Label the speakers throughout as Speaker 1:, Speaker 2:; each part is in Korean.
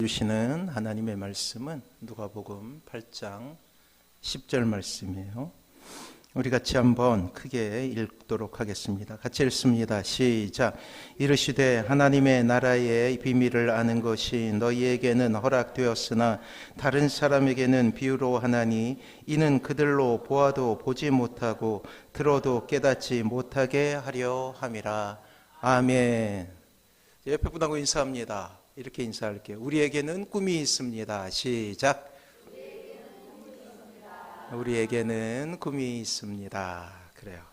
Speaker 1: 주시는 하나님의 말씀은 누가복음 8장 10절 말씀이에요. 우리 같이 한번 크게 읽도록 하겠습니다. 같이 읽습니다. 시작. 이르시되 하나님의 나라의 비밀을 아는 것이 너희에게는 허락되었으나 다른 사람에게는 비유로 하나니 이는 그들로 보아도 보지 못하고 들어도 깨닫지 못하게 하려 함이라. 아멘. 옆에 분하고 인사합니다. 이렇게 인사할게요. 우리에게는 꿈이 있습니다. 시작. 우리에게는 꿈이 있습니다. 그래요.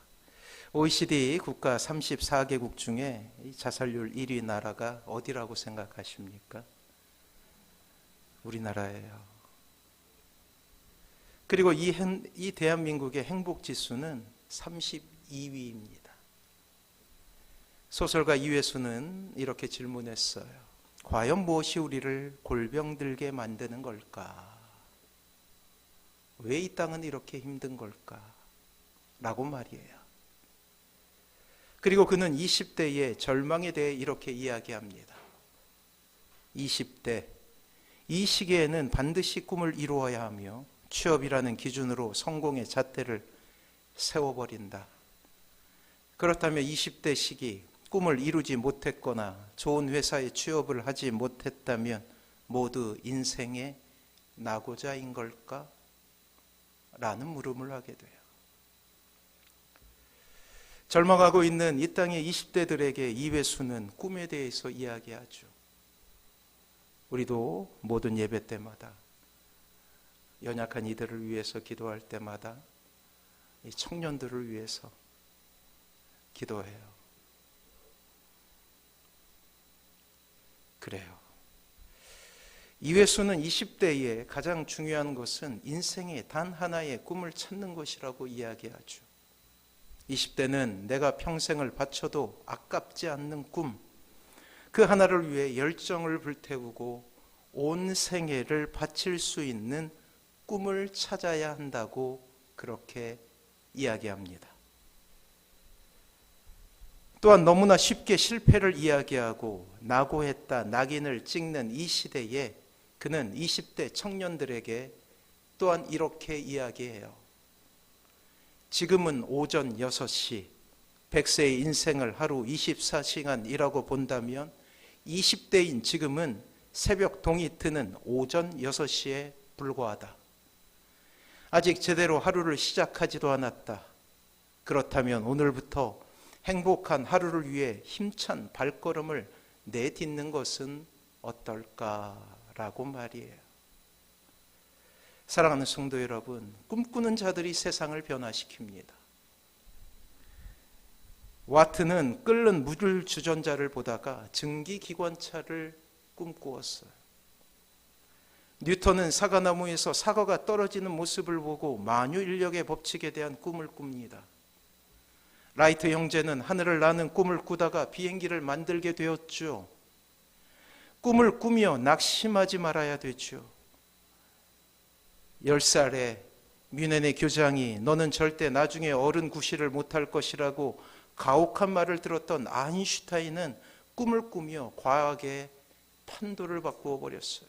Speaker 1: OECD 국가 34개국 중에 자살률 1위 나라가 어디라고 생각하십니까? 우리나라예요. 그리고 이 대한민국의 행복지수는 32위입니다. 소설가 이회수는 이렇게 질문했어요. 과연 무엇이 우리를 골병들게 만드는 걸까? 왜 이 땅은 이렇게 힘든 걸까? 라고 말이에요. 그리고 그는 20대의 절망에 대해 이렇게 이야기합니다. 20대, 이 시기에는 반드시 꿈을 이루어야 하며 취업이라는 기준으로 성공의 잣대를 세워버린다. 그렇다면 20대 시기 꿈을 이루지 못했거나 좋은 회사에 취업을 하지 못했다면 모두 인생의 낙오자인 걸까? 라는 물음을 하게 돼요. 절망하고 있는 이 땅의 20대들에게 이회수는 꿈에 대해서 이야기하죠. 우리도 모든 예배 때마다 연약한 이들을 위해서 기도할 때마다 이 청년들을 위해서 기도해요. 그래요. 이회수는 20대에 가장 중요한 것은 인생의 단 하나의 꿈을 찾는 것이라고 이야기하죠. 20대는 내가 평생을 바쳐도 아깝지 않는 꿈, 그 하나를 위해 열정을 불태우고 온 생애를 바칠 수 있는 꿈을 찾아야 한다고 그렇게 이야기합니다. 또한 너무나 쉽게 실패를 이야기하고 낙오했다, 낙인을 찍는 이 시대에 그는 20대 청년들에게 또한 이렇게 이야기해요. 지금은 오전 6시, 100세의 인생을 하루 24시간 일하고 본다면 20대인 지금은 새벽 동이 트는 오전 6시에 불과하다. 아직 제대로 하루를 시작하지도 않았다. 그렇다면 오늘부터 행복한 하루를 위해 힘찬 발걸음을 내딛는 것은 어떨까라고 말이에요. 사랑하는 성도 여러분, 꿈꾸는 자들이 세상을 변화시킵니다. 와트는 끓는 물 주전자를 보다가 증기기관차를 꿈꾸었어요. 뉴턴은 사과나무에서 사과가 떨어지는 모습을 보고 만유인력의 법칙에 대한 꿈을 꿉니다. 라이트 형제는 하늘을 나는 꿈을 꾸다가 비행기를 만들게 되었죠. 꿈을 꾸며 낙심하지 말아야 되죠. 10살에 뮌헨의 교장이 너는 절대 나중에 어른 구실을 못할 것이라고 가혹한 말을 들었던 아인슈타인은 꿈을 꾸며 과학의 판도를 바꾸어 버렸어요.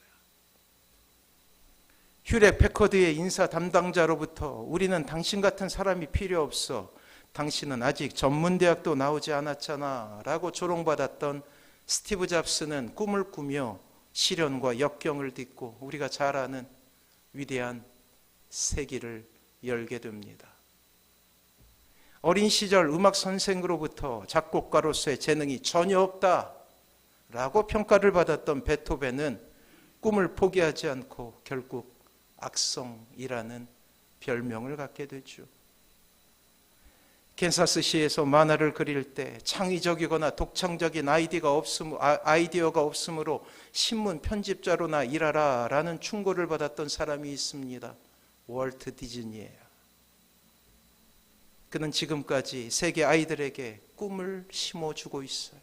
Speaker 1: 휴렛 패커드의 인사 담당자로부터 우리는 당신 같은 사람이 필요 없어. 당신은 아직 전문대학도 나오지 않았잖아 라고 조롱받았던 스티브 잡스는 꿈을 꾸며 시련과 역경을 딛고 우리가 잘 아는 위대한 세기를 열게 됩니다. 어린 시절 음악 선생으로부터 작곡가로서의 재능이 전혀 없다 라고 평가를 받았던 베토벤은 꿈을 포기하지 않고 결국 악성이라는 별명을 갖게 되죠. 캔사스시에서 만화를 그릴 때 창의적이거나 독창적인 아이디어가 없으므로 신문 편집자로나 일하라 라는 충고를 받았던 사람이 있습니다. 월트 디즈니예요. 그는 지금까지 세계 아이들에게 꿈을 심어주고 있어요.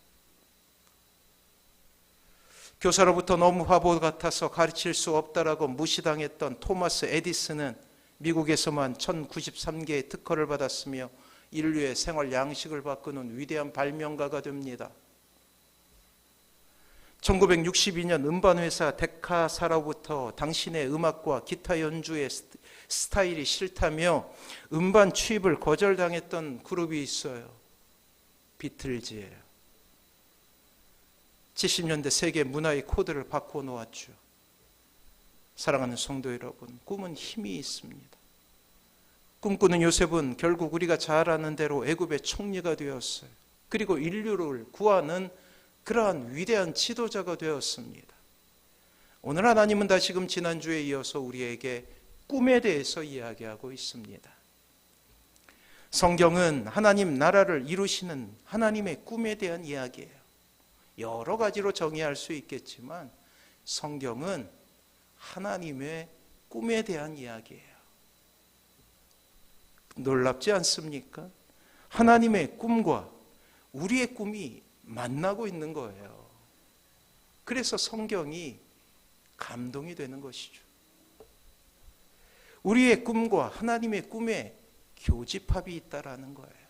Speaker 1: 교사로부터 너무 바보 같아서 가르칠 수 없다라고 무시당했던 토마스 에디슨은 미국에서만 1093개의 특허를 받았으며 인류의 생활 양식을 바꾸는 위대한 발명가가 됩니다. 1962년 음반회사 데카사로부터 당신의 음악과 기타 연주의 스타일이 싫다며 음반 취입을 거절당했던 그룹이 있어요. 비틀즈예요. 70년대 세계 문화의 코드를 바꿔놓았죠. 사랑하는 성도 여러분, 꿈은 힘이 있습니다. 꿈꾸는 요셉은 결국 우리가 잘 아는 대로 애굽의 총리가 되었어요. 그리고 인류를 구하는 그러한 위대한 지도자가 되었습니다. 오늘 하나님은 다시금 지난주에 이어서 우리에게 꿈에 대해서 이야기하고 있습니다. 성경은 하나님 나라를 이루시는 하나님의 꿈에 대한 이야기예요. 여러 가지로 정의할 수 있겠지만 성경은 하나님의 꿈에 대한 이야기예요. 놀랍지 않습니까? 하나님의 꿈과 우리의 꿈이 만나고 있는 거예요. 그래서 성경이 감동이 되는 것이죠. 우리의 꿈과 하나님의 꿈에 교집합이 있다라는 거예요.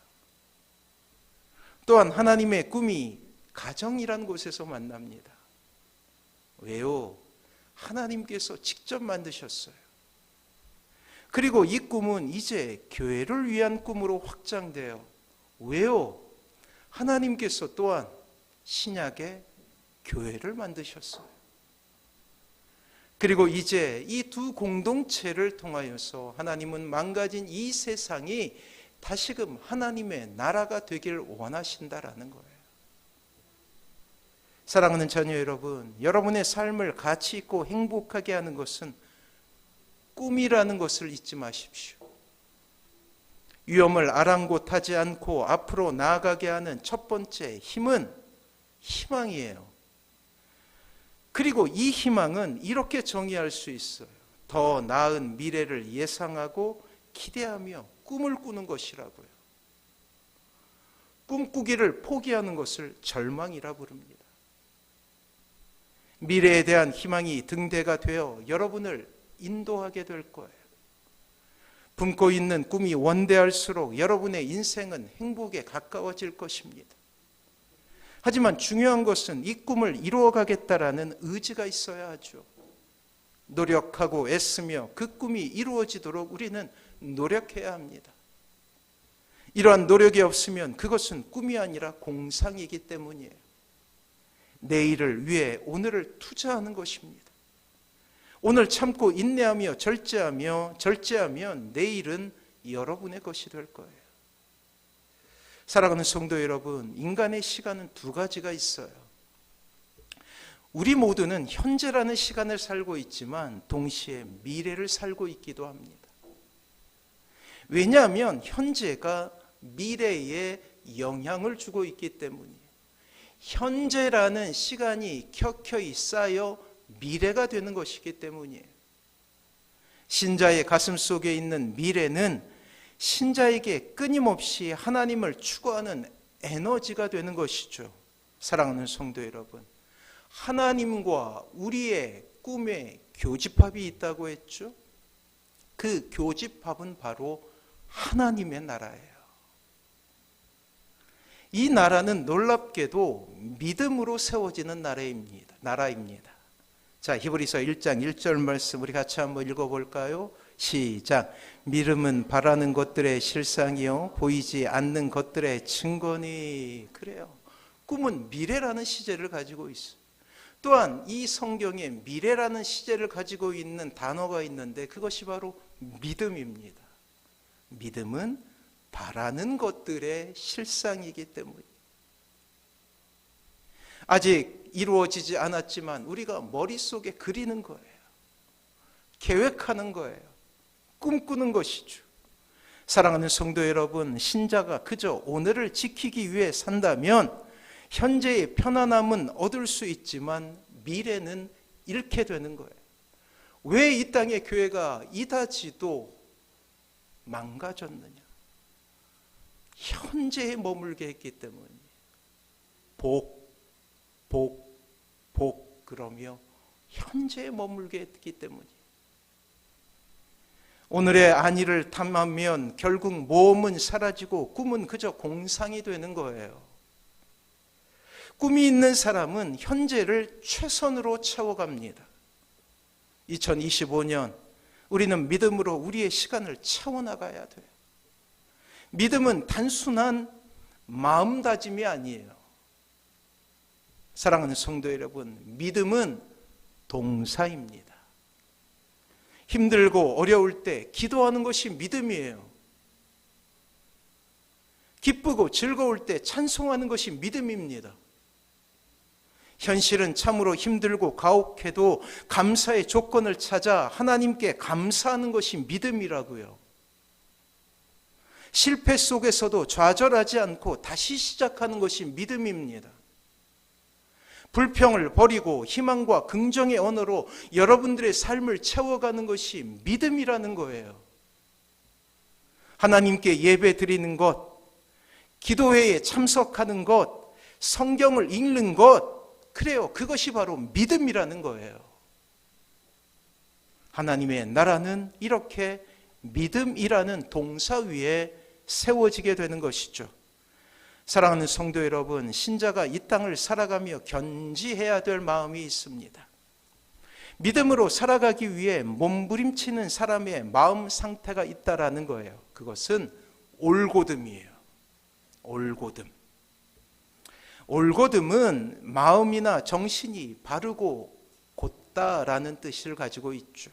Speaker 1: 또한 하나님의 꿈이 가정이란 곳에서 만납니다. 왜요? 하나님께서 직접 만드셨어요. 그리고 이 꿈은 이제 교회를 위한 꿈으로 확장돼요. 왜요? 하나님께서 또한 신약에 교회를 만드셨어요. 그리고 이제 이 두 공동체를 통하여서 하나님은 망가진 이 세상이 다시금 하나님의 나라가 되길 원하신다라는 거예요. 사랑하는 자녀 여러분, 여러분의 삶을 가치 있고 행복하게 하는 것은 꿈이라는 것을 잊지 마십시오. 위험을 아랑곳하지 않고 앞으로 나아가게 하는 첫 번째 힘은 희망이에요. 그리고 이 희망은 이렇게 정의할 수 있어요. 더 나은 미래를 예상하고 기대하며 꿈을 꾸는 것이라고요. 꿈꾸기를 포기하는 것을 절망이라 부릅니다. 미래에 대한 희망이 등대가 되어 여러분을 인도하게 될 거예요. 품고 있는 꿈이 원대할수록 여러분의 인생은 행복에 가까워질 것입니다. 하지만 중요한 것은 이 꿈을 이루어가겠다라는 의지가 있어야 하죠. 노력하고 애쓰며 그 꿈이 이루어지도록 우리는 노력해야 합니다. 이러한 노력이 없으면 그것은 꿈이 아니라 공상이기 때문이에요. 내일을 위해 오늘을 투자하는 것입니다. 오늘 참고 인내하며 절제하면 내일은 여러분의 것이 될 거예요. 사랑하는 성도 여러분, 인간의 시간은 두 가지가 있어요. 우리 모두는 현재라는 시간을 살고 있지만 동시에 미래를 살고 있기도 합니다. 왜냐하면 현재가 미래에 영향을 주고 있기 때문이에요. 현재라는 시간이 켜켜이 쌓여 미래가 되는 것이기 때문이에요. 신자의 가슴 속에 있는 미래는 신자에게 끊임없이 하나님을 추구하는 에너지가 되는 것이죠. 사랑하는 성도 여러분, 하나님과 우리의 꿈에 교집합이 있다고 했죠. 그 교집합은 바로 하나님의 나라예요. 이 나라는 놀랍게도 믿음으로 세워지는 나라입니다. 자, 히브리서 1장 1절 말씀 우리 같이 한번 읽어볼까요? 시작. 믿음은 바라는 것들의 실상이요 보이지 않는 것들의 증거니. 그래요. 꿈은 미래라는 시제를 가지고 있어요. 또한 이 성경에 미래라는 시제를 가지고 있는 단어가 있는데 그것이 바로 믿음입니다. 믿음은 바라는 것들의 실상이기 때문이에요. 아직 이루어지지 않았지만 우리가 머릿속에 그리는 거예요. 계획하는 거예요. 꿈꾸는 것이죠. 사랑하는 성도 여러분, 신자가 그저 오늘을 지키기 위해 산다면 현재의 편안함은 얻을 수 있지만 미래는 잃게 되는 거예요. 왜 이 땅의 교회가 이다지도 망가졌느냐? 현재에 머물게 했기 때문이에요. 복 그러며 현재에 머물게 했기 때문이에요. 오늘의 안위를 탐하면 결국 모험은 사라지고 꿈은 그저 공상이 되는 거예요. 꿈이 있는 사람은 현재를 최선으로 채워갑니다. 2025년 우리는 믿음으로 우리의 시간을 채워나가야 돼요. 믿음은 단순한 마음다짐이 아니에요. 사랑하는 성도 여러분, 믿음은 동사입니다. 힘들고 어려울 때 기도하는 것이 믿음이에요. 기쁘고 즐거울 때 찬송하는 것이 믿음입니다. 현실은 참으로 힘들고 가혹해도 감사의 조건을 찾아 하나님께 감사하는 것이 믿음이라고요. 실패 속에서도 좌절하지 않고 다시 시작하는 것이 믿음입니다. 불평을 버리고 희망과 긍정의 언어로 여러분들의 삶을 채워가는 것이 믿음이라는 거예요. 하나님께 예배 드리는 것, 기도회에 참석하는 것, 성경을 읽는 것, 그래요. 그것이 바로 믿음이라는 거예요. 하나님의 나라는 이렇게 믿음이라는 동사 위에 세워지게 되는 것이죠. 사랑하는 성도 여러분, 신자가 이 땅을 살아가며 견지해야 될 마음이 있습니다. 믿음으로 살아가기 위해 몸부림치는 사람의 마음 상태가 있다라는 거예요. 그것은 올곧음이에요. 올곧음. 올곧음은 마음이나 정신이 바르고 곧다라는 뜻을 가지고 있죠.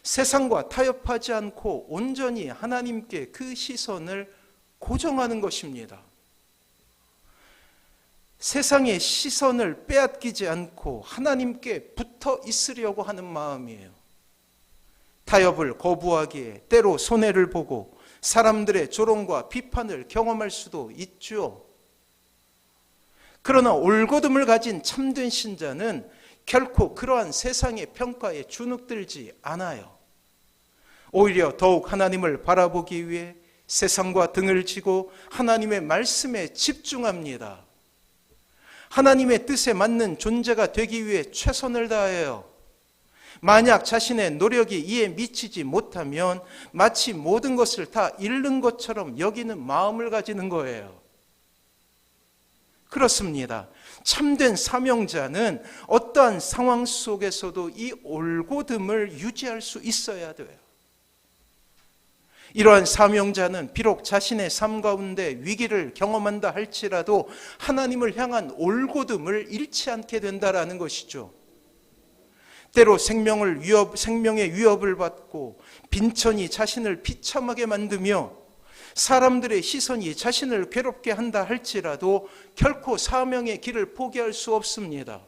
Speaker 1: 세상과 타협하지 않고 온전히 하나님께 그 시선을 고정하는 것입니다. 세상의 시선을 빼앗기지 않고 하나님께 붙어 있으려고 하는 마음이에요. 타협을 거부하기에 때로 손해를 보고 사람들의 조롱과 비판을 경험할 수도 있죠. 그러나 올곧음을 가진 참된 신자는 결코 그러한 세상의 평가에 주눅들지 않아요. 오히려 더욱 하나님을 바라보기 위해 세상과 등을 지고 하나님의 말씀에 집중합니다. 하나님의 뜻에 맞는 존재가 되기 위해 최선을 다해요. 만약 자신의 노력이 이에 미치지 못하면 마치 모든 것을 다 잃는 것처럼 여기는 마음을 가지는 거예요. 그렇습니다. 참된 사명자는 어떠한 상황 속에서도 이 올곧음을 유지할 수 있어야 돼요. 이러한 사명자는 비록 자신의 삶 가운데 위기를 경험한다 할지라도 하나님을 향한 올곧음을 잃지 않게 된다라는 것이죠. 때로 생명의 위협을 받고 빈천이 자신을 비참하게 만들며 사람들의 시선이 자신을 괴롭게 한다 할지라도 결코 사명의 길을 포기할 수 없습니다.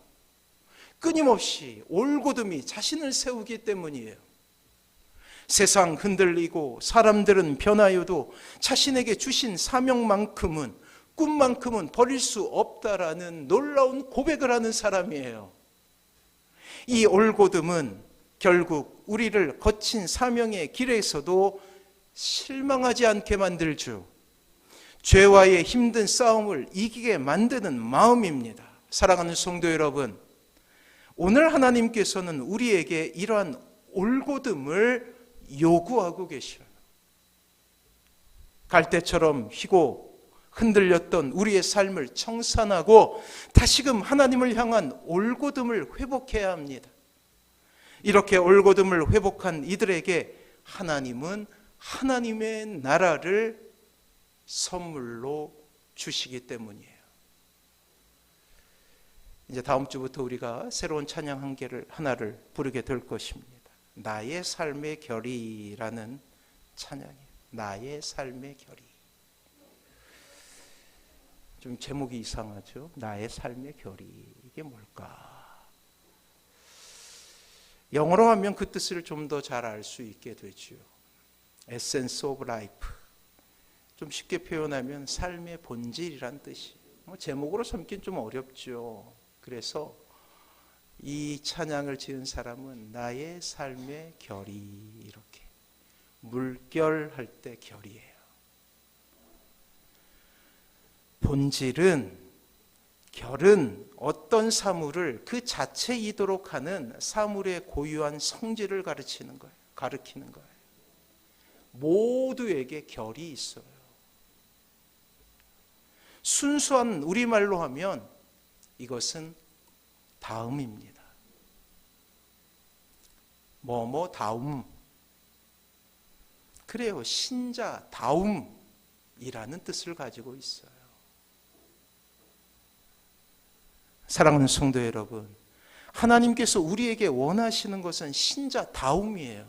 Speaker 1: 끊임없이 올곧음이 자신을 세우기 때문이에요. 세상 흔들리고 사람들은 변하여도 자신에게 주신 사명만큼은, 꿈만큼은 버릴 수 없다라는 놀라운 고백을 하는 사람이에요. 이 올곧음은 결국 우리를 거친 사명의 길에서도 실망하지 않게 만들죠. 죄와의 힘든 싸움을 이기게 만드는 마음입니다. 사랑하는 성도 여러분, 오늘 하나님께서는 우리에게 이러한 올곧음을 요구하고 계셔요. 갈대처럼 휘고 흔들렸던 우리의 삶을 청산하고 다시금 하나님을 향한 올곧음을 회복해야 합니다. 이렇게 올곧음을 회복한 이들에게 하나님은 하나님의 나라를 선물로 주시기 때문이에요. 이제 다음 주부터 우리가 새로운 찬양 하나를 부르게 될 것입니다. 나의 삶의 결의라는 찬양이에요. 나의 삶의 결의. 좀 제목이 이상하죠? 나의 삶의 결의. 이게 뭘까? 영어로 하면 그 뜻을 좀 더 잘 알 수 있게 되죠. Essence of Life. 좀 쉽게 표현하면 삶의 본질이란 뜻이. 제목으로 삼긴 좀 어렵죠. 그래서 이 찬양을 지은 사람은 나의 삶의 결의, 이렇게 물결할 때 결이에요. 본질은, 결은 어떤 사물을 그 자체이도록 하는 사물의 고유한 성질을 가르치는 거예요. 가르치는 거예요. 모두에게 결이 있어요. 순수한 우리말로 하면 이것은 다음입니다. 뭐뭐 다움. 그래요. 신자 다움이라는 뜻을 가지고 있어요. 사랑하는 성도 여러분, 하나님께서 우리에게 원하시는 것은 신자다움이에요.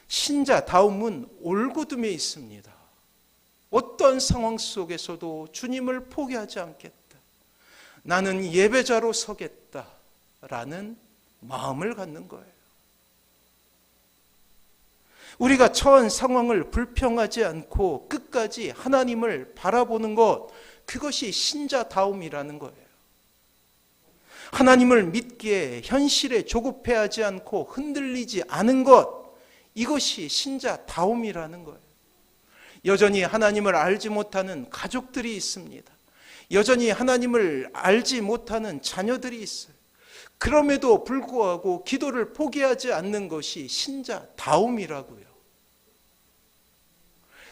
Speaker 1: 신자다움은 올곧음에 있습니다. 어떤 상황 속에서도 주님을 포기하지 않겠다. 나는 예배자로 서겠다라는 마음을 갖는 거예요. 우리가 처한 상황을 불평하지 않고 끝까지 하나님을 바라보는 것, 그것이 신자다움이라는 거예요. 하나님을 믿기에 현실에 조급해하지 않고 흔들리지 않은 것, 이것이 신자다움이라는 거예요. 여전히 하나님을 알지 못하는 가족들이 있습니다. 여전히 하나님을 알지 못하는 자녀들이 있어요. 그럼에도 불구하고 기도를 포기하지 않는 것이 신자다움이라고요.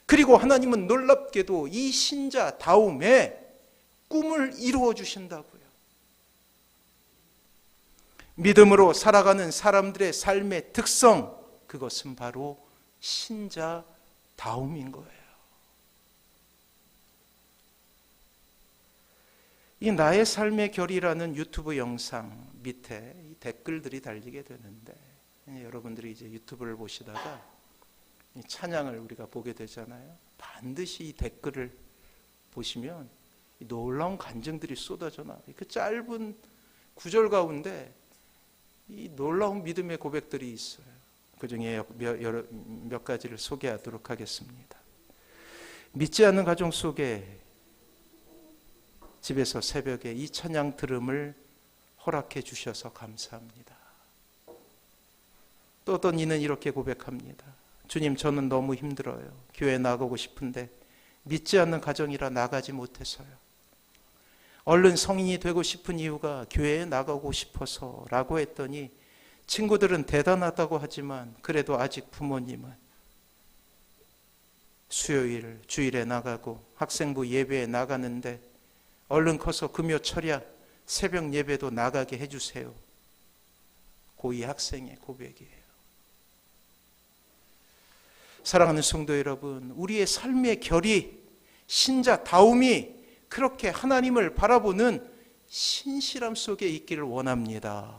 Speaker 1: 그리고 하나님은 놀랍게도 이 신자다움에 꿈을 이루어 주신다고요. 믿음으로 살아가는 사람들의 삶의 특성, 그것은 바로 신자다움인 거예요. 이 나의 삶의 결이라는 유튜브 영상 밑에 이 댓글들이 달리게 되는데, 여러분들이 이제 유튜브를 보시다가 이 찬양을 우리가 보게 되잖아요. 반드시 이 댓글을 보시면 이 놀라운 간증들이 쏟아져 나와요. 그 짧은 구절 가운데 이 놀라운 믿음의 고백들이 있어요. 그 중에 몇 가지를 소개하도록 하겠습니다. 믿지 않는 가정 속에 집에서 새벽에 이 찬양 들음을 허락해 주셔서 감사합니다. 또 어떤 이는 이렇게 고백합니다. 주님, 저는 너무 힘들어요. 교회 나가고 싶은데 믿지 않는 가정이라 나가지 못해서요. 얼른 성인이 되고 싶은 이유가 교회에 나가고 싶어서라고 했더니 친구들은 대단하다고 하지만 그래도 아직 부모님은 수요일, 주일에 나가고 학생부 예배에 나가는데 얼른 커서 금요 철야 새벽 예배도 나가게 해주세요. 고2 학생의 고백이에요. 사랑하는 성도 여러분, 우리의 삶의 결이, 신자다움이 그렇게 하나님을 바라보는 신실함 속에 있기를 원합니다.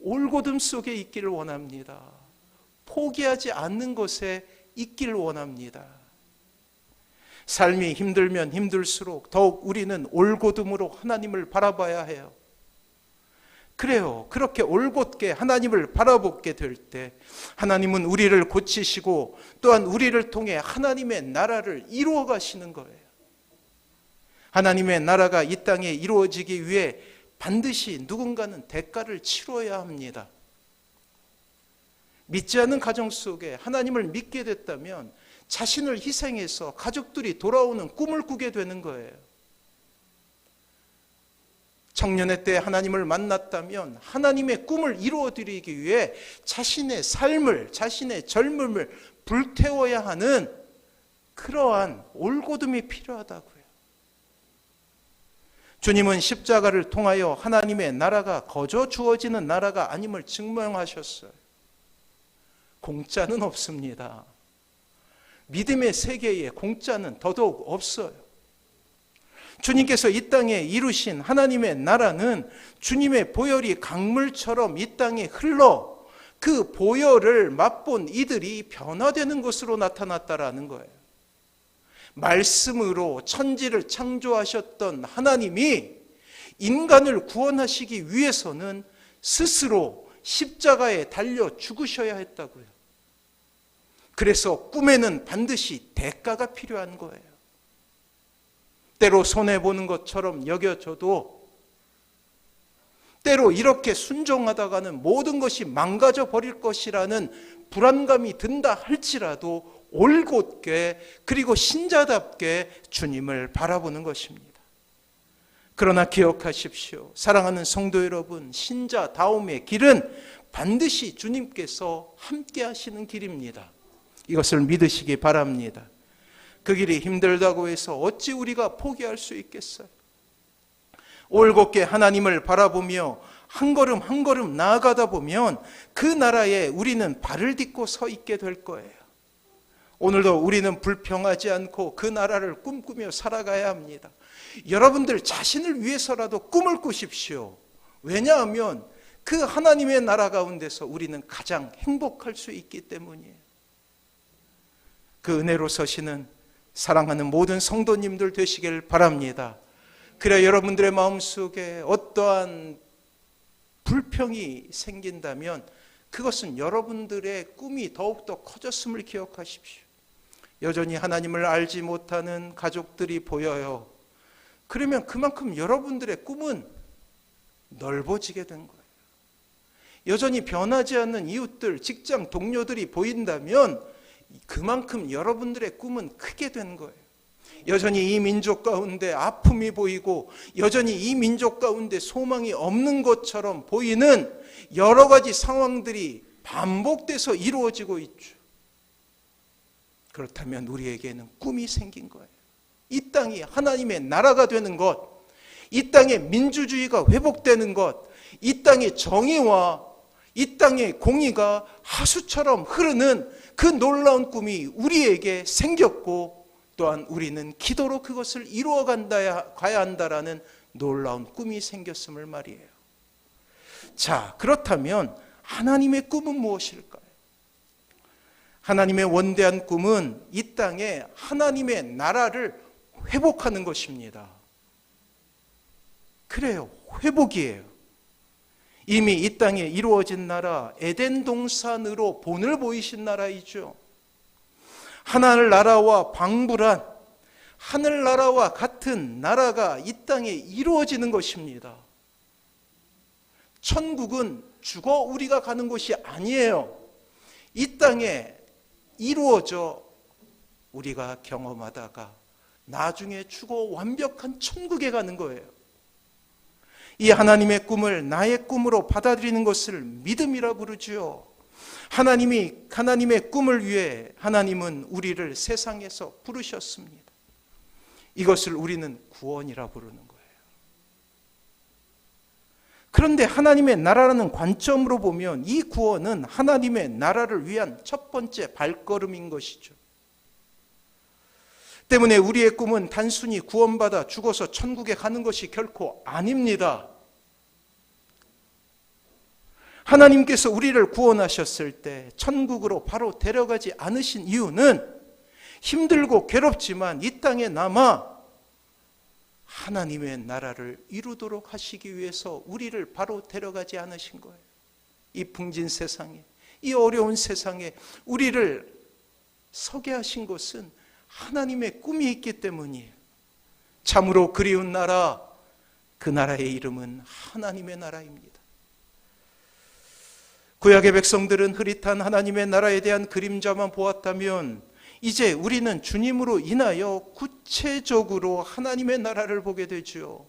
Speaker 1: 올곧음 속에 있기를 원합니다. 포기하지 않는 것에 있기를 원합니다. 삶이 힘들면 힘들수록 더욱 우리는 올곧음으로 하나님을 바라봐야 해요. 그래요. 그렇게 올곧게 하나님을 바라보게 될 때 하나님은 우리를 고치시고 또한 우리를 통해 하나님의 나라를 이루어 가시는 거예요. 하나님의 나라가 이 땅에 이루어지기 위해 반드시 누군가는 대가를 치러야 합니다. 믿지 않는 가정 속에 하나님을 믿게 됐다면 자신을 희생해서 가족들이 돌아오는 꿈을 꾸게 되는 거예요. 청년의 때 하나님을 만났다면 하나님의 꿈을 이루어드리기 위해 자신의 삶을, 자신의 젊음을 불태워야 하는 그러한 올곧음이 필요하다고요. 주님은 십자가를 통하여 하나님의 나라가 거저 주어지는 나라가 아님을 증명하셨어요. 공짜는 없습니다. 믿음의 세계에 공짜는 더더욱 없어요. 주님께서 이 땅에 이루신 하나님의 나라는 주님의 보혈이 강물처럼 이 땅에 흘러 그 보혈을 맛본 이들이 변화되는 것으로 나타났다라는 거예요. 말씀으로 천지를 창조하셨던 하나님이 인간을 구원하시기 위해서는 스스로 십자가에 달려 죽으셔야 했다고요. 그래서 꿈에는 반드시 대가가 필요한 거예요. 때로 손해보는 것처럼 여겨져도 때로 이렇게 순종하다가는 모든 것이 망가져 버릴 것이라는 불안감이 든다 할지라도 올곧게 그리고 신자답게 주님을 바라보는 것입니다. 그러나 기억하십시오. 사랑하는 성도 여러분, 신자다움의 길은 반드시 주님께서 함께 하시는 길입니다. 이것을 믿으시기 바랍니다. 그 길이 힘들다고 해서 어찌 우리가 포기할 수 있겠어요? 올곧게 하나님을 바라보며 한 걸음 한 걸음 나아가다 보면 그 나라에 우리는 발을 딛고 서 있게 될 거예요. 오늘도 우리는 불평하지 않고 그 나라를 꿈꾸며 살아가야 합니다. 여러분들 자신을 위해서라도 꿈을 꾸십시오. 왜냐하면 그 하나님의 나라 가운데서 우리는 가장 행복할 수 있기 때문이에요. 그 은혜로 서시는 사랑하는 모든 성도님들 되시길 바랍니다. 그래 여러분들의 마음속에 어떠한 불평이 생긴다면 그것은 여러분들의 꿈이 더욱더 커졌음을 기억하십시오. 여전히 하나님을 알지 못하는 가족들이 보여요. 그러면 그만큼 여러분들의 꿈은 넓어지게 된 거예요. 여전히 변하지 않는 이웃들, 직장 동료들이 보인다면 그만큼 여러분들의 꿈은 크게 된 거예요. 여전히 이 민족 가운데 아픔이 보이고 여전히 이 민족 가운데 소망이 없는 것처럼 보이는 여러 가지 상황들이 반복돼서 이루어지고 있죠. 그렇다면 우리에게는 꿈이 생긴 거예요. 이 땅이 하나님의 나라가 되는 것, 이 땅의 민주주의가 회복되는 것, 이 땅의 정의와 이 땅의 공의가 하수처럼 흐르는 그 놀라운 꿈이 우리에게 생겼고 또한 우리는 기도로 그것을 이루어 가야 한다라는 놀라운 꿈이 생겼음을 말이에요. 자, 그렇다면 하나님의 꿈은 무엇일까요? 하나님의 원대한 꿈은 이 땅에 하나님의 나라를 회복하는 것입니다. 그래요, 회복이에요. 이미 이 땅에 이루어진 나라, 에덴 동산으로 본을 보이신 나라이죠. 하늘나라와 방불한 하늘나라와 같은 나라가 이 땅에 이루어지는 것입니다. 천국은 죽어 우리가 가는 곳이 아니에요. 이 땅에 이루어져 우리가 경험하다가 나중에 죽어 완벽한 천국에 가는 거예요. 이 하나님의 꿈을 나의 꿈으로 받아들이는 것을 믿음이라 부르지요. 하나님의 꿈을 위해 하나님은 우리를 세상에서 부르셨습니다. 이것을 우리는 구원이라 부르는 거예요. 그런데 하나님의 나라라는 관점으로 보면 이 구원은 하나님의 나라를 위한 첫 번째 발걸음인 것이죠. 때문에 우리의 꿈은 단순히 구원받아 죽어서 천국에 가는 것이 결코 아닙니다. 하나님께서 우리를 구원하셨을 때 천국으로 바로 데려가지 않으신 이유는 힘들고 괴롭지만 이 땅에 남아 하나님의 나라를 이루도록 하시기 위해서 우리를 바로 데려가지 않으신 거예요. 이 풍진 세상에, 이 어려운 세상에 우리를 서게 하신 것은 하나님의 꿈이 있기 때문이에요. 참으로 그리운 나라, 그 나라의 이름은 하나님의 나라입니다. 구약의 백성들은 흐릿한 하나님의 나라에 대한 그림자만 보았다면 이제 우리는 주님으로 인하여 구체적으로 하나님의 나라를 보게 되죠.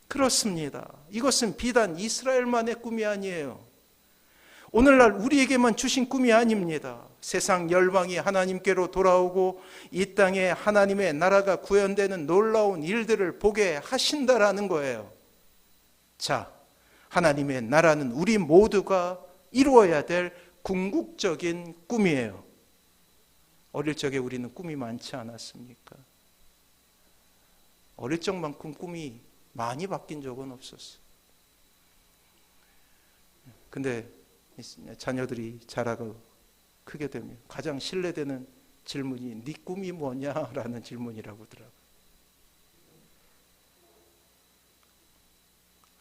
Speaker 1: 그렇습니다. 이것은 비단 이스라엘만의 꿈이 아니에요. 오늘날 우리에게만 주신 꿈이 아닙니다. 세상 열방이 하나님께로 돌아오고 이 땅에 하나님의 나라가 구현되는 놀라운 일들을 보게 하신다라는 거예요. 자, 하나님의 나라는 우리 모두가 이루어야 될 궁극적인 꿈이에요. 어릴 적에 우리는 꿈이 많지 않았습니까? 어릴 적만큼 꿈이 많이 바뀐 적은 없었어요. 근데 자녀들이 자라고 크게 되면 가장 신뢰되는 질문이 네 꿈이 뭐냐라는 질문이라고 하더라고요.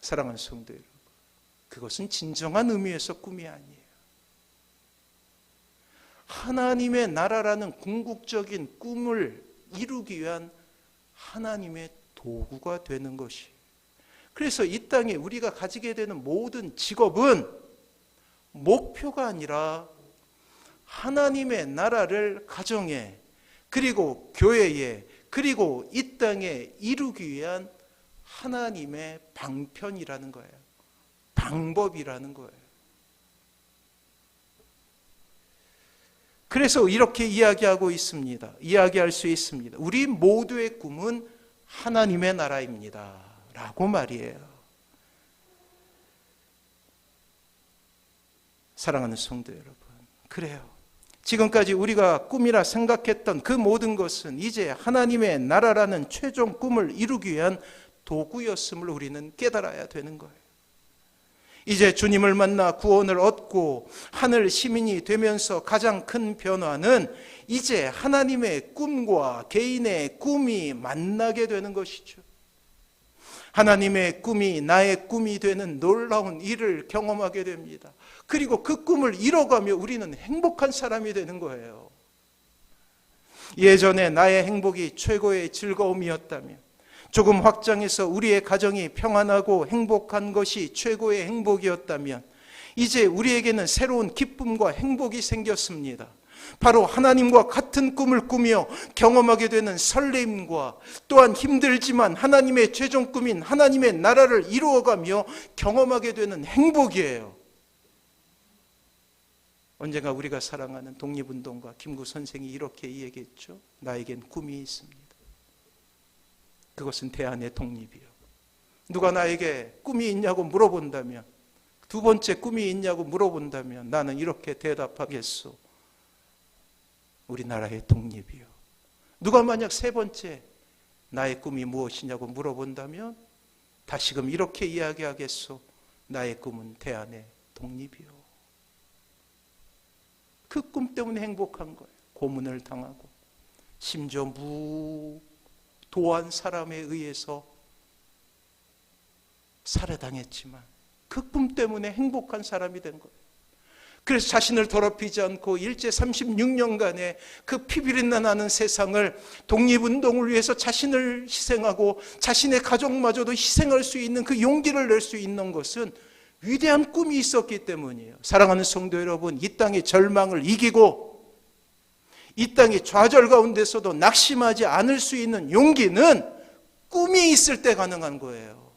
Speaker 1: 사랑하는 성도 여러분, 그것은 진정한 의미에서 꿈이 아니에요. 하나님의 나라라는 궁극적인 꿈을 이루기 위한 하나님의 도구가 되는 것이. 그래서 이 땅에 우리가 가지게 되는 모든 직업은 목표가 아니라 하나님의 나라를 가정에, 그리고 교회에, 그리고 이 땅에 이루기 위한 하나님의 방편이라는 거예요. 방법이라는 거예요. 그래서 이렇게 이야기하고 있습니다. 이야기할 수 있습니다. 우리 모두의 꿈은 하나님의 나라입니다. 라고 말이에요. 사랑하는 성도 여러분, 그래요. 지금까지 우리가 꿈이라 생각했던 그 모든 것은 이제 하나님의 나라라는 최종 꿈을 이루기 위한 도구였음을 우리는 깨달아야 되는 거예요. 이제 주님을 만나 구원을 얻고 하늘 시민이 되면서 가장 큰 변화는 이제 하나님의 꿈과 개인의 꿈이 만나게 되는 것이죠. 하나님의 꿈이 나의 꿈이 되는 놀라운 일을 경험하게 됩니다. 그리고 그 꿈을 이뤄가며 우리는 행복한 사람이 되는 거예요. 예전에 나의 행복이 최고의 즐거움이었다면, 조금 확장해서 우리의 가정이 평안하고 행복한 것이 최고의 행복이었다면, 이제 우리에게는 새로운 기쁨과 행복이 생겼습니다. 바로 하나님과 같은 꿈을 꾸며 경험하게 되는 설렘과 또한 힘들지만 하나님의 최종 꿈인 하나님의 나라를 이루어가며 경험하게 되는 행복이에요. 언젠가 우리가 사랑하는 독립운동가 김구 선생이 이렇게 얘기했죠. 나에겐 꿈이 있습니다. 그것은 대안의 독립이요. 누가 나에게 꿈이 있냐고 물어본다면, 두 번째 꿈이 있냐고 물어본다면 나는 이렇게 대답하겠소. 우리나라의 독립이요. 누가 만약 세 번째 나의 꿈이 무엇이냐고 물어본다면 다시금 이렇게 이야기하겠소. 나의 꿈은 대안의 독립이요. 그 꿈 때문에 행복한 거예요. 고문을 당하고 심지어 무도한 사람에 의해서 살해당했지만 그 꿈 때문에 행복한 사람이 된 거예요. 그래서 자신을 더럽히지 않고 일제 36년간의 그 피비린내 나는 세상을 독립운동을 위해서 자신을 희생하고 자신의 가족마저도 희생할 수 있는 그 용기를 낼 수 있는 것은 위대한 꿈이 있었기 때문이에요. 사랑하는 성도 여러분, 이 땅의 절망을 이기고 이 땅의 좌절 가운데서도 낙심하지 않을 수 있는 용기는 꿈이 있을 때 가능한 거예요.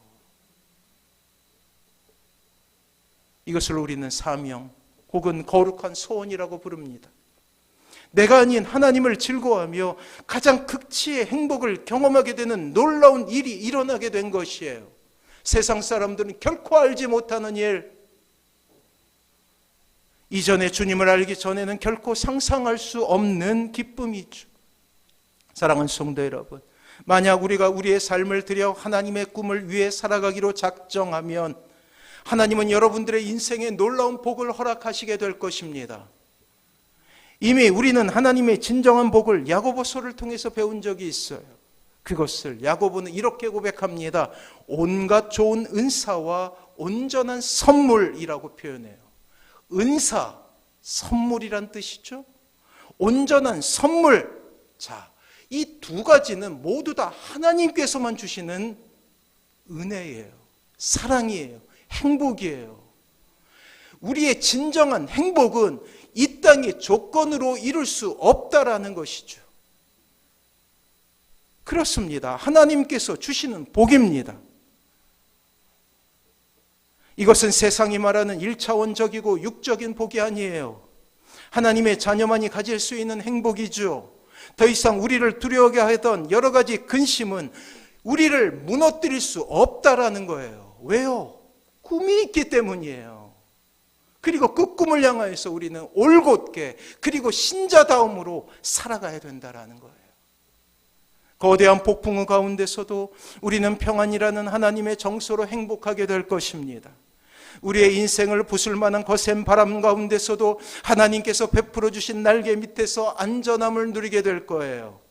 Speaker 1: 이것을 우리는 사명 혹은 거룩한 소원이라고 부릅니다. 내가 아닌 하나님을 즐거워하며 가장 극치의 행복을 경험하게 되는 놀라운 일이 일어나게 된 것이에요. 세상 사람들은 결코 알지 못하는 일, 이전에 주님을 알기 전에는 결코 상상할 수 없는 기쁨이죠. 사랑하는 성도 여러분, 만약 우리가 우리의 삶을 들여 하나님의 꿈을 위해 살아가기로 작정하면 하나님은 여러분들의 인생에 놀라운 복을 허락하시게 될 것입니다. 이미 우리는 하나님의 진정한 복을 야고보서를 통해서 배운 적이 있어요. 그것을 야고보는 이렇게 고백합니다. 온갖 좋은 은사와 온전한 선물이라고 표현해요. 은사, 선물이란 뜻이죠. 온전한 선물. 자, 이 두 가지는 모두 다 하나님께서만 주시는 은혜예요. 사랑이에요. 행복이에요. 우리의 진정한 행복은 이 땅의 조건으로 이룰 수 없다라는 것이죠. 그렇습니다. 하나님께서 주시는 복입니다. 이것은 세상이 말하는 1차원적이고 육적인 복이 아니에요. 하나님의 자녀만이 가질 수 있는 행복이죠. 더 이상 우리를 두려워하게 하던 여러 가지 근심은 우리를 무너뜨릴 수 없다라는 거예요. 왜요? 꿈이 있기 때문이에요. 그리고 그 꿈을 향하여서 우리는 올곧게 그리고 신자다움으로 살아가야 된다라는 거예요. 거대한 폭풍우 가운데서도 우리는 평안이라는 하나님의 정서로 행복하게 될 것입니다. 우리의 인생을 부술 만한 거센 바람 가운데서도 하나님께서 베풀어 주신 날개 밑에서 안전함을 누리게 될 거예요.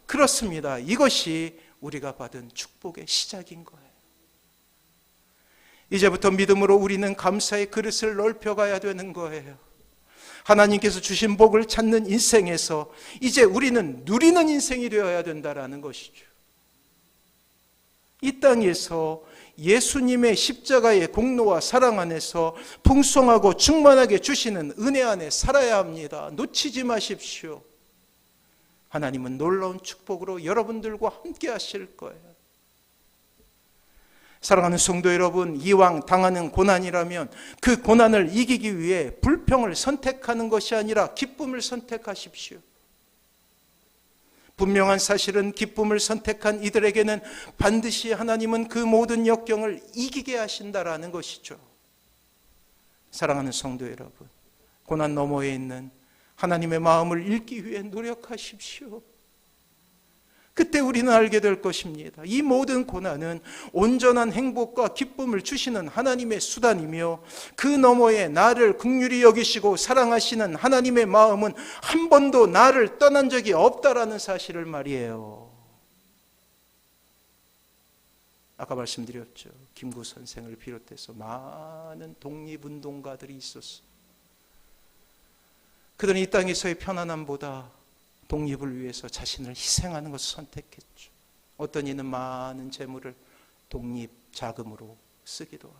Speaker 1: 그렇습니다. 이것이 우리가 받은 축복의 시작인 거예요. 이제부터 믿음으로 우리는 감사의 그릇을 넓혀가야 되는 거예요. 하나님께서 주신 복을 찾는 인생에서 이제 우리는 누리는 인생이 되어야 된다는 것이죠. 이 땅에서 예수님의 십자가의 공로와 사랑 안에서 풍성하고 충만하게 주시는 은혜 안에 살아야 합니다. 놓치지 마십시오. 하나님은 놀라운 축복으로 여러분들과 함께 하실 거예요. 사랑하는 성도 여러분, 이왕 당하는 고난이라면 그 고난을 이기기 위해 불평을 선택하는 것이 아니라 기쁨을 선택하십시오. 분명한 사실은 기쁨을 선택한 이들에게는 반드시 하나님은 그 모든 역경을 이기게 하신다라는 것이죠. 사랑하는 성도 여러분, 고난 너머에 있는 하나님의 마음을 읽기 위해 노력하십시오. 그때 우리는 알게 될 것입니다. 이 모든 고난은 온전한 행복과 기쁨을 주시는 하나님의 수단이며 그 너머에 나를 긍휼히 여기시고 사랑하시는 하나님의 마음은 한 번도 나를 떠난 적이 없다라는 사실을 말이에요. 아까 말씀드렸죠. 김구 선생을 비롯해서 많은 독립운동가들이 있었어요. 그들은 이 땅에서의 편안함보다 독립을 위해서 자신을 희생하는 것을 선택했죠. 어떤 이는 많은 재물을 독립 자금으로 쓰기도 하고,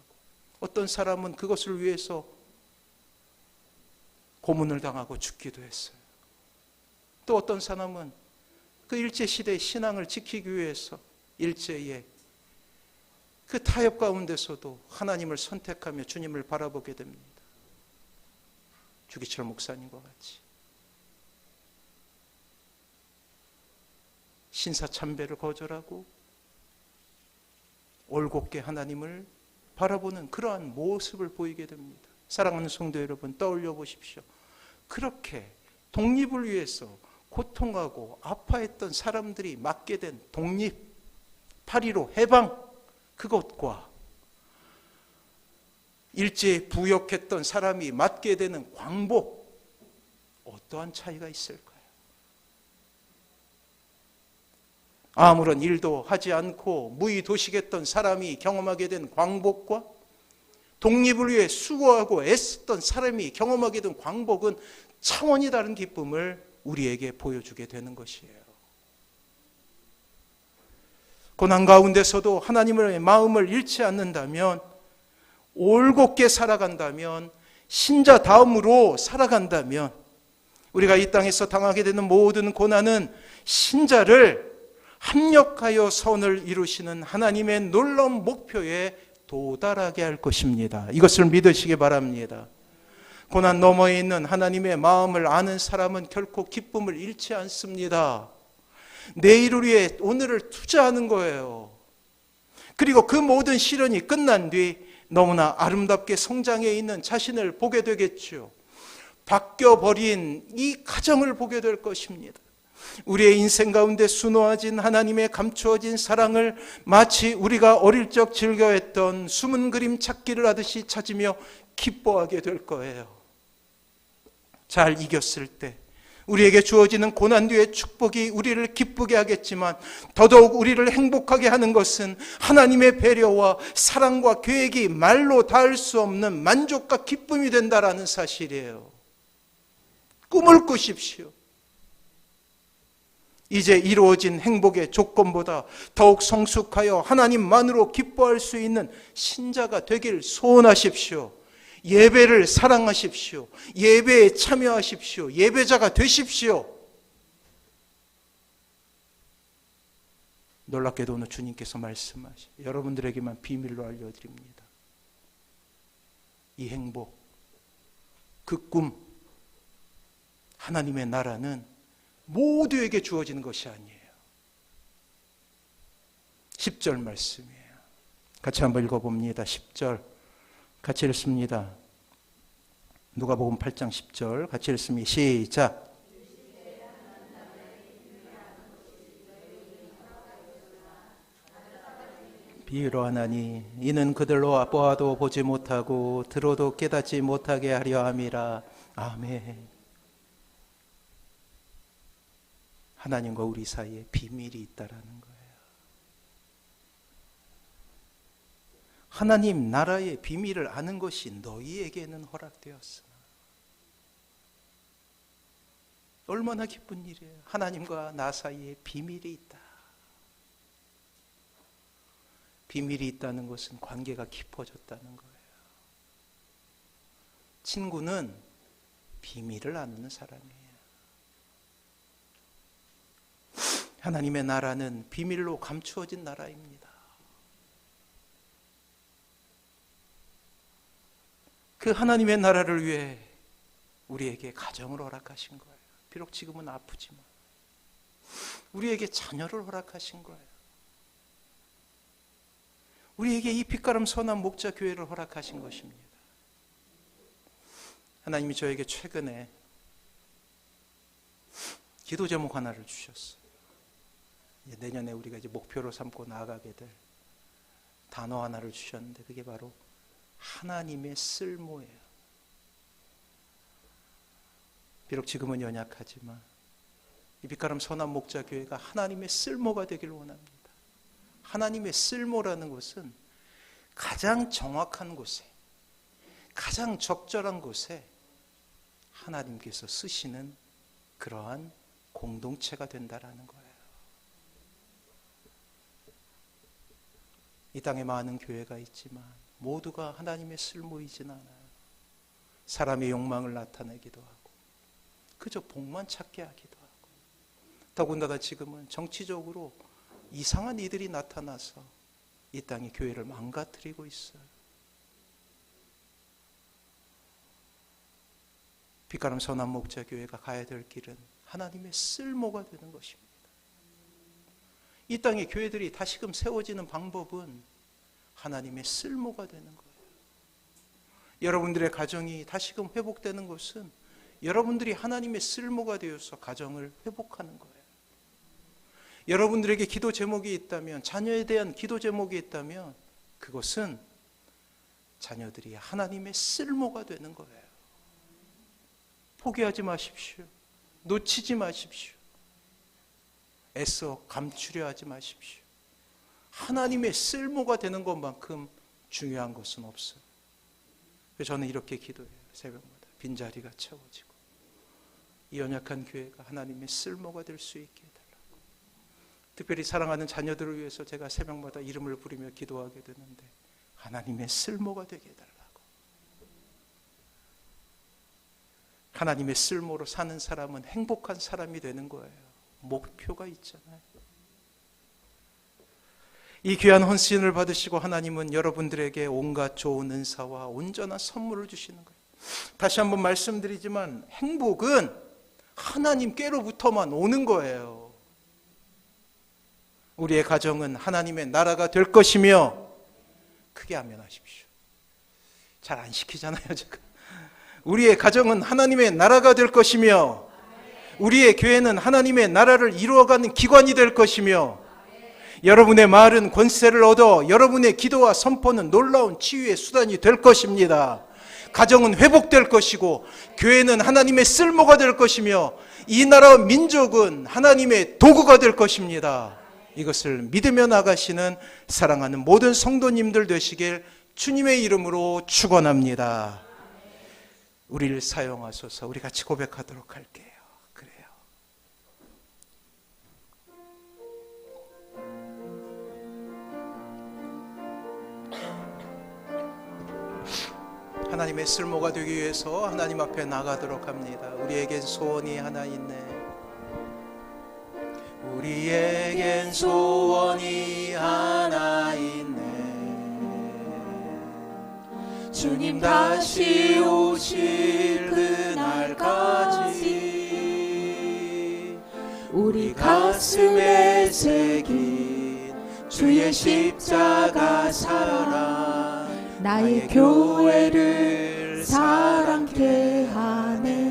Speaker 1: 어떤 사람은 그것을 위해서 고문을 당하고 죽기도 했어요. 또 어떤 사람은 그 일제시대의 신앙을 지키기 위해서 일제의 그 타협 가운데서도 하나님을 선택하며 주님을 바라보게 됩니다. 주기철 목사님과 같이 신사참배를 거절하고 올곧게 하나님을 바라보는 그러한 모습을 보이게 됩니다. 사랑하는 성도 여러분, 떠올려 보십시오. 그렇게 독립을 위해서 고통하고 아파했던 사람들이 맞게 된 독립, 8.15 해방, 그것과 일제에 부역했던 사람이 맞게 되는 광복, 어떠한 차이가 있을까요? 아무런 일도 하지 않고 무의도식했던 사람이 경험하게 된 광복과 독립을 위해 수고하고 애썼던 사람이 경험하게 된 광복은 차원이 다른 기쁨을 우리에게 보여주게 되는 것이에요. 고난 가운데서도 하나님의 마음을 잃지 않는다면, 올곧게 살아간다면, 신자다움으로 살아간다면, 우리가 이 땅에서 당하게 되는 모든 고난은 신자를 합력하여 선을 이루시는 하나님의 놀라운 목표에 도달하게 할 것입니다. 이것을 믿으시기 바랍니다. 고난 너머에 있는 하나님의 마음을 아는 사람은 결코 기쁨을 잃지 않습니다. 내일을 위해 오늘을 투자하는 거예요. 그리고 그 모든 시련이 끝난 뒤 너무나 아름답게 성장해 있는 자신을 보게 되겠죠. 바뀌어버린 이 가정을 보게 될 것입니다. 우리의 인생 가운데 수놓아진 하나님의 감추어진 사랑을 마치 우리가 어릴 적 즐겨했던 숨은 그림 찾기를 하듯이 찾으며 기뻐하게 될 거예요. 잘 이겼을 때 우리에게 주어지는 고난 뒤의 축복이 우리를 기쁘게 하겠지만, 더더욱 우리를 행복하게 하는 것은 하나님의 배려와 사랑과 계획이 말로 닿을 수 없는 만족과 기쁨이 된다라는 사실이에요. 꿈을 꾸십시오. 이제 이루어진 행복의 조건보다 더욱 성숙하여 하나님만으로 기뻐할 수 있는 신자가 되길 소원하십시오. 예배를 사랑하십시오. 예배에 참여하십시오. 예배자가 되십시오. 놀랍게도 오늘 주님께서 말씀하시, 여러분들에게만 비밀로 알려드립니다. 이 행복, 그 꿈, 하나님의 나라는 모두에게 주어지는 것이 아니에요. 10절 말씀이에요. 같이 한번 읽어봅니다. 10절 같이 읽습니다. 누가복음 8장 10절 같이 읽습니다. 시작. 비유로하나니 이는 그들로 보아도 보지 못하고 들어도 깨닫지 못하게 하려 함이라. 아멘. 하나님과 우리 사이에 비밀이 있다라는 거예요. 하나님 나라의 비밀을 아는 것이 너희에게는 허락되었으나. 얼마나 기쁜 일이에요. 하나님과 나 사이에 비밀이 있다. 비밀이 있다는 것은 관계가 깊어졌다는 거예요. 친구는 비밀을 나누는 사람이에요. 하나님의 나라는 비밀로 감추어진 나라입니다. 그 하나님의 나라를 위해 우리에게 가정을 허락하신 거예요. 비록 지금은 아프지만 우리에게 자녀를 허락하신 거예요. 우리에게 이 빛가람 선한 목자 교회를 허락하신 것입니다. 하나님이 저에게 최근에 기도 제목 하나를 주셨어요. 내년에 우리가 이제 목표로 삼고 나아가게 될 단어 하나를 주셨는데 그게 바로 하나님의 쓸모예요. 비록 지금은 연약하지만 이 빛가람 선한 목자 교회가 하나님의 쓸모가 되길 원합니다. 하나님의 쓸모라는 것은 가장 정확한 곳에, 가장 적절한 곳에 하나님께서 쓰시는 그러한 공동체가 된다라는 거예요. 이 땅에 많은 교회가 있지만 모두가 하나님의 쓸모이진 않아요. 사람의 욕망을 나타내기도 하고 그저 복만 찾게 하기도 하고, 더군다나 지금은 정치적으로 이상한 이들이 나타나서 이 땅의 교회를 망가뜨리고 있어요. 빛가람 선한 목자 교회가 가야 될 길은 하나님의 쓸모가 되는 것입니다. 이 땅의 교회들이 다시금 세워지는 방법은 하나님의 쓸모가 되는 거예요. 여러분들의 가정이 다시금 회복되는 것은 여러분들이 하나님의 쓸모가 되어서 가정을 회복하는 거예요. 여러분들에게 기도 제목이 있다면, 자녀에 대한 기도 제목이 있다면 그것은 자녀들이 하나님의 쓸모가 되는 거예요. 포기하지 마십시오. 놓치지 마십시오. 애써 감추려 하지 마십시오. 하나님의 쓸모가 되는 것만큼 중요한 것은 없어요. 그래서 저는 이렇게 기도해요. 새벽마다 빈자리가 채워지고 이 연약한 교회가 하나님의 쓸모가 될 수 있게 해달라고. 특별히 사랑하는 자녀들을 위해서 제가 새벽마다 이름을 부르며 기도하게 되는데 하나님의 쓸모가 되게 해달라고. 하나님의 쓸모로 사는 사람은 행복한 사람이 되는 거예요. 목표가 있잖아요. 이 귀한 헌신을 받으시고 하나님은 여러분들에게 온갖 좋은 은사와 온전한 선물을 주시는 거예요. 다시 한번 말씀드리지만 행복은 하나님께로부터만 오는 거예요. 우리의 가정은 하나님의 나라가 될 것이며, 크게 아멘하십시오. 잘 안 시키잖아요 제가. 우리의 가정은 하나님의 나라가 될 것이며, 우리의 교회는 하나님의 나라를 이루어가는 기관이 될 것이며, 여러분의 말은 권세를 얻어 여러분의 기도와 선포는 놀라운 치유의 수단이 될 것입니다. 가정은 회복될 것이고 교회는 하나님의 쓸모가 될 것이며 이 나라와 민족은 하나님의 도구가 될 것입니다. 이것을 믿으며 나가시는 사랑하는 모든 성도님들 되시길 주님의 이름으로 축원합니다. 우리를 사용하소서. 우리 같이 고백하도록 할게요. 그래요. 하나님의 쓸모가 되기 위해서 하나님 앞에 나가도록 합니다. 우리에겐 소원이 하나 있네. 우리에겐 소원이 하나 있네. 주님 다시 오실 그날까지 우리 가슴에 새긴 주의 십자가 사랑 나의 교회를 사랑케 하네.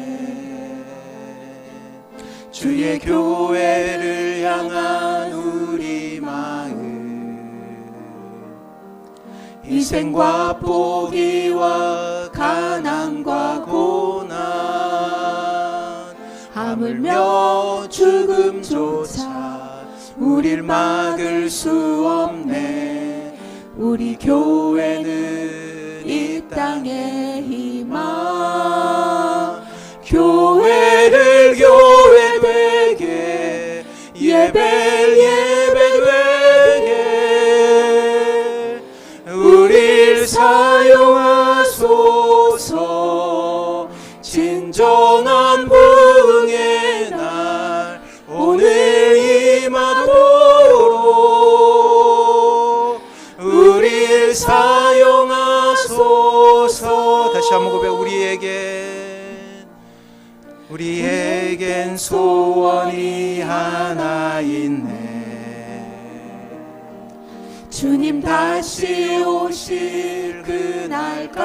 Speaker 1: 주의 교회를 향한 우리 마음, 희생과 포기와 가난과 고난, 하물며 죽음조차 우릴 막을 수 없네. 우리 교회는 이 땅의 희망, 교회를 교회되게, 예배를 예배되게 우릴 사용하소서. 진정한 부흥의 날 오늘 임하도록 우릴 사용하소서. 다시 한번 고백. 우리에겐 소원이 하나 있네.
Speaker 2: 주님 다시 오실 그날까지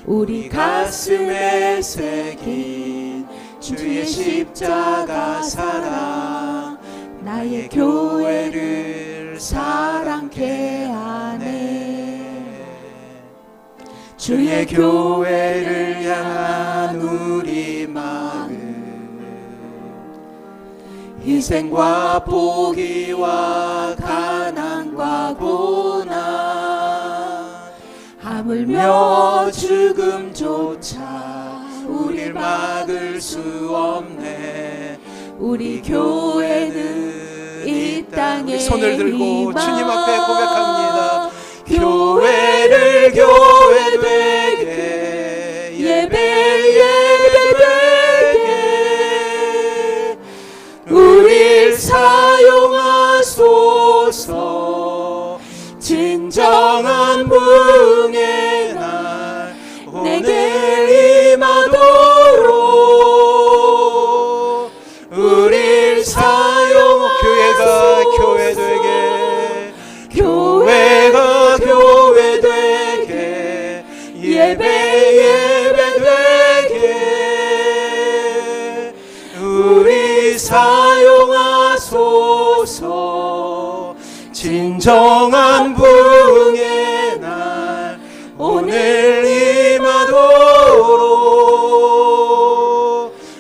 Speaker 2: 우리 가슴에 새긴 주의 십자가 사랑, 나의 교회를 사랑케 하네. 주의 교회를 향한 우리 마음, 희생과 포기와 가난과 고난, 하물며 죽음조차 우릴 막을 수 없네. 우리 교회는 이 땅에
Speaker 1: 손을 들고 주님 앞에 고백합니다.
Speaker 2: 교회를 교회 되게, 예배 되게 우릴 사용하소서. 진정한 부흥의 날 내게 임하도록 우릴
Speaker 1: 교회가 교회 되게,
Speaker 2: 교회가 교회 되게, 예배 되게 우리 사용하소서. 진정한 부흥의 날 오늘 임하도록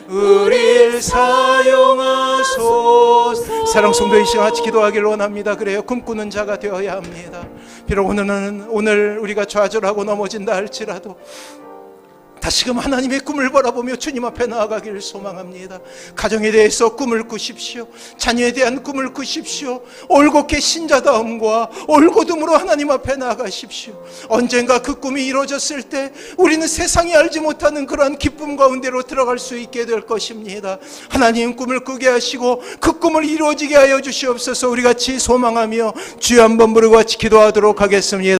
Speaker 2: 우릴 사용하소서.
Speaker 1: 사랑 성도 이 시간 같이 기도하기를 원합니다. 그래요, 꿈꾸는 자가 되어야 합니다. 비록 오늘 우리가 좌절하고 넘어진다 할지라도 다시금 하나님의 꿈을 바라보며 주님 앞에 나아가기를 소망합니다. 가정에 대해서 꿈을 꾸십시오. 자녀에 대한 꿈을 꾸십시오. 올곧게 신자다움과 올곧음으로 하나님 앞에 나아가십시오. 언젠가 그 꿈이 이루어졌을 때 우리는 세상이 알지 못하는 그러한 기쁨 가운데로 들어갈 수 있게 될 것입니다. 하나님 꿈을 꾸게 하시고 그 꿈을 이루어지게 하여 주시옵소서. 우리 같이 소망하며 주여 한번 부르고 같이 기도하도록 하겠습니다.